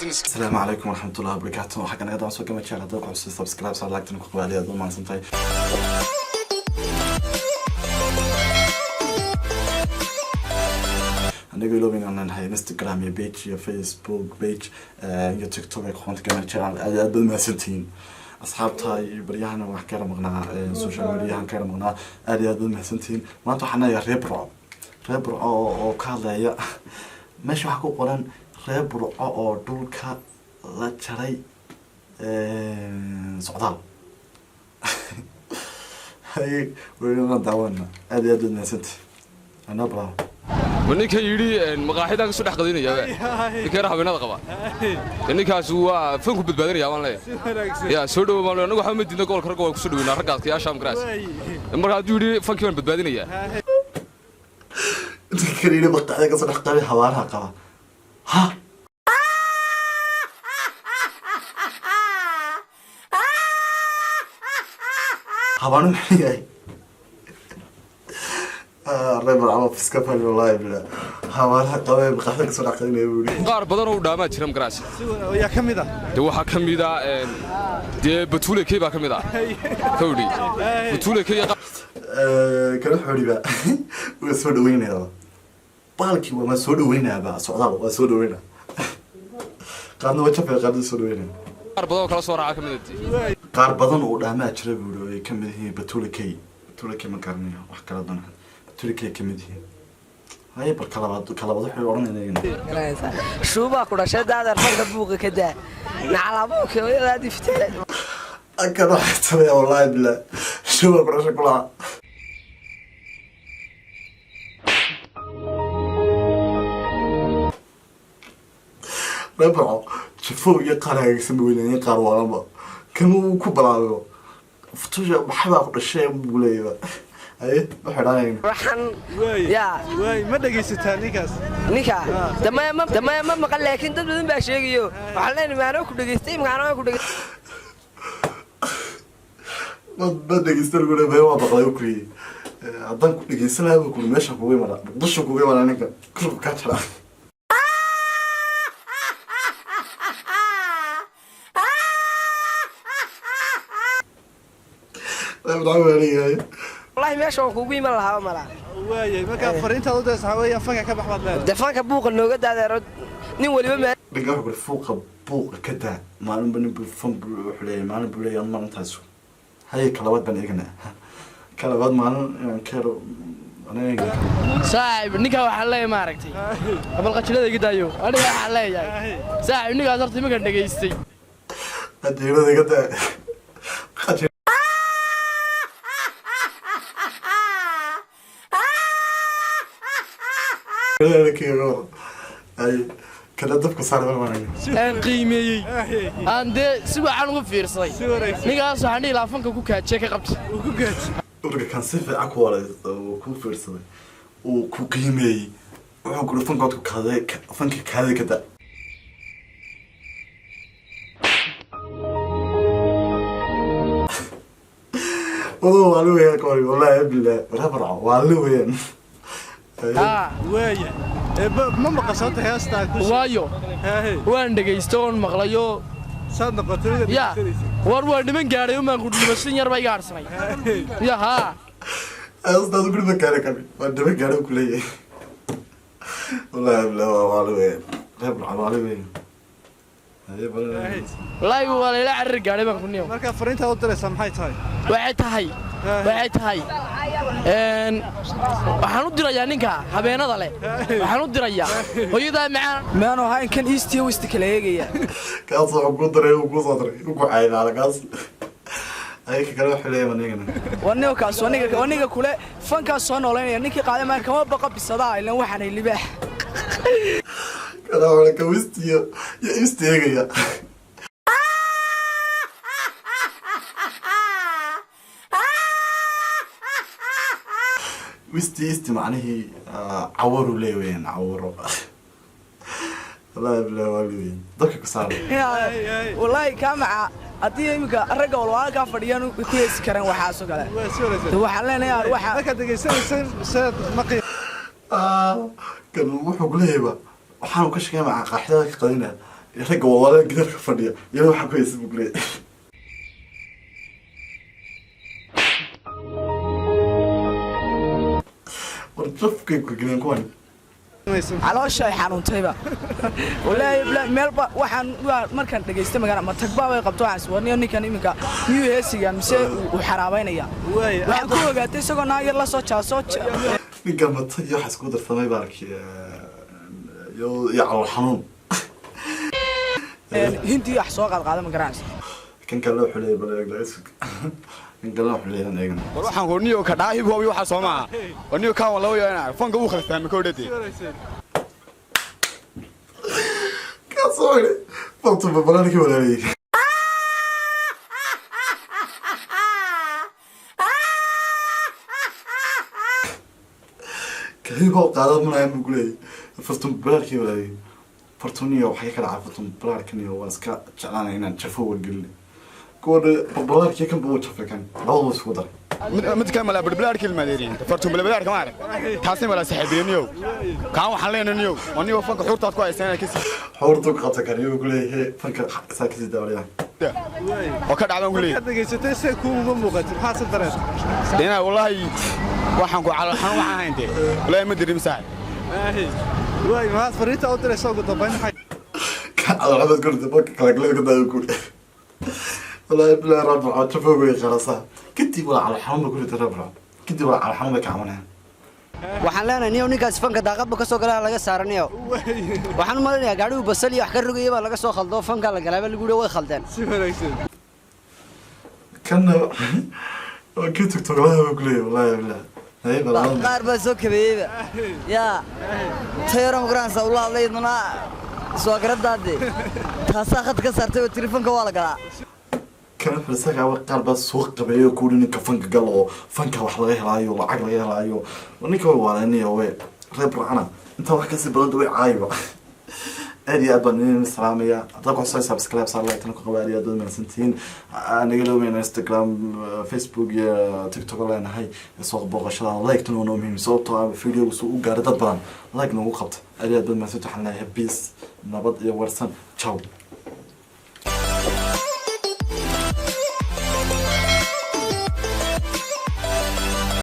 السلام عليكم ورحمة الله وبركاته. حقنا قاعد أسوي كم شيء على ضوء سبسكرايب صار لايك تنقوا عليه ضمن ما سنتي. أنا أقول لهم إن هاي إنستغرام يا بيج يا فيسبوك بيج يا تيك توك أخوانتي كمان شيء على بالمسنتين. أصحابتي بريانا وحكينا مغنا سوشيال ميديا حكينا مغنا أريد بالمسنتين ما توحنا يا ريبرو أو كذا يا ماشي وحكوا قرن ريبرو أو دولك لا تري صعدال هاي ورينا دعوانا أريد بالمسنتين أنا برا ونيك يري مقاحيدا كسو دخ قدينيا ninka raxbinada qaba ninkaas waa fanku badbaadinaya waan leeyahay ya soo dhaw baan anagu waxa ma diidna goolka rag waa ku soo dhaweynaa raggaas ka shaam garaas marka haduu yiri fanki waan badbaadinaya ninka yiri maqaxida ka soo dhex qabay hawaaraha qaba ha hawaanu maxay ريبر عم في سكافل والله بلا هوارها قوي بقحدة كسر عقلنا يقولي قار بدنو وداما جرم كراس يا كميدا دي waxa kamida دي بتوله كي با kamida كودي بتوله كي كان خوري با وسو دوينيا بالكي وما سو دوينيا با سودال waa soo دوينا qaadna waxa fiiqad soo doweynaa qaar badan kala soo raaca kamida qaar badan oo dhaama jira buuro ay kamid yihiin batuule kay ma karniyo wax kala doona تركيا كمدي هاي بركلابات وحي ورنا شو باكل شد هذا الفرق بوق كده نعلى بوك ولا دفتي أكيد راح تسوي والله بالله شو باكل شكلها ربعه شوفوا يقرأ يسمونه يقرأ والله كانوا كبروا فتوجا بحبا أقول الشيء بقوليه أيه بحرانين رحن يا ما دقيستها نيكا دما ما مقال لكن dad badan baa sheegayo waxa leen maano ku dhageystay maano ku dhageystay ma dhageystay gure bay waa baqay ku kii hadan ku dhageysanayo ku meesha ku weymara dusha ku weymara ninka ku ka tara والله ماشي وكوغي ما لها ملا واي marka fariinta u dees hawaya fanka ka baxbaad leedahay dafanka buuqa nooga daadaro nin waliba ma dhiga ku fuuqa buuqa ka daa maalin bani fan buuxlay maalin buuxlay maantaas hay kalabaad ban eegna kalabaad maalin aan karo anaga saaib ninka waxa la ma aragtay qabal qajilada iga daayo aniga waxa leeyahay saaib ninka horta imaga dhageystay qajilada iga daa أي كذا دفك صار بالمانية. قيمي. عندي سوى عنو فيرصي. نيجا صحني لا فنك كوكا تشيك قبت. وكوكا. ورجع كان سيف أقوى وكو فيرصي وكو قيمي. وعقول فنك قط كذا فنك كذا كذا. والله والله يا كوري والله بالله ربع والله وين. واي ما مقصدت هيستا وايو وان dhageystoon maqlayo saad noqotay ya war niman gaaray uma ku dhimasin yar bay gaarsanay ya ha asdaad ku dhiman kan waa niman gaaray ku leeyahay wallahi la waalay reeb waalay wallahi waalay la xiriir gaaray baan ku niyo marka fariinta u diraysaa maxay tahay waxay tahay waxaan u dirayaa ninka habeenada leh waxaan u dirayaa hooyada macaan ahayn kan east iyo west kala eegaya kaas oo ku daray oo ku soo daray ku caayna kaas ay ka kala xilay manigana waniga kaas waniga kule fanka soo nooleynaya ninkii qaaday ma kama baqa bisada ilan waxaan ay libaax kada wala ka west iyo east eegaya ويستي معناه عوروا لي وين عوروا والله بلا والوين ضحك صار والله كامع أدي إمك الرجال والله كافريان كويس كرن وحاسو كله waxa leenayaa waxa ka dageysan maqi kan wuxuu kuleeyaba waxaan ka shaqeyn macaa qaaxidada ka qadina ragga walaalaha gidarka fadhiya iyadoo waxaa ku haysa buu kuleeyahay warjafkay ku geleen kuwan caloosha ay xanuuntayba walaahi meelba waxaan markaan dhageystay magana ma tagba way qabto waxaas warniyo ninkan iminka miyuu heesigan mise uu xaraabaynaya waxaan ku ogaatay isagoo naagir la soo jaaso ninkan matay iyo waxaas ku darsamay baarki iyo calool xanuun hintii wax soo qaadqaada ma garanaysa kan kale wuxuu leeyahay baleeglays kan kale wuxuu leeyahay eegna waxaan qorniyo ka dhaahib hoobi waxa soo maaha qorniyo ka walaalo yana fanka uu khalfahmay ka odhati ka soo yiri fantu babalani ka walaalay كهيب هو قاعد من أيام بقولي فرتم بلاركي ولا فرتوني أو حاجة كذا عرفتم بلاركني هو أسكا شغلنا هنا نشوفه ونقول كود بلاركي كم بوش فكان بعض سودر متكمل لا بلاركي المديرين فرتم بلارك ما أعرف تحسين ولا سحبين نيو كانوا حلين نيو ونيو فك حورتات كويس أنا كسي حورتك خاطر نيو بقولي هي فك ساكت الدوريان وكذا على بقولي هذا جيت تسكون مموقت حاسب درس دينا والله waxaan ku calaxan waxaan haynte walaa ma dirim saay way ma farita oo diray soo gudbaan hay ka calaamad gurda bak kala kala ka ku والله بلا ربع تفوق خلاص كنتي ولا على حرام كل تربع كنتي ولا على حرام كعمنا waxaan leenahay niyo ninkaas fanka daaqadba ka soo galaa laga saaranayo waxaan u maleynayaa gaadhigu basal iyo wax ka rogayay baa laga soo khaldo fanka la galaaba lagu yiri way khaldeen si wanaagsan كنا كنت تقولها بقولي والله بالله هاي بالله qaar baa soo kabeeyay ya tayro maqraan sa ulaa leedna soo garadaade taasa khad ka saartay telefoonka waa la galaa كان فرسك على قلب السوق قبيه يكون إنك فنك قلوا فنك وحلاقيه لايو وعقليه لايو ونك هو على هو ريب رعنا أنت واحد كسب بلد وعايبة أدي أبنين السلامية أتوقع صار سبسكرايب صار لايك تنقل قبائل يا دول من سنتين أنا قالوا من إنستغرام فيسبوك يا تيك توك ولا أنا هاي سوق بوغ شلا لايك تنو مهم صوت فيديو وسوق قاعدة تبان لايك نو خط أدي أدول من سنتين حنا بيس نبض يا ورسن تشاو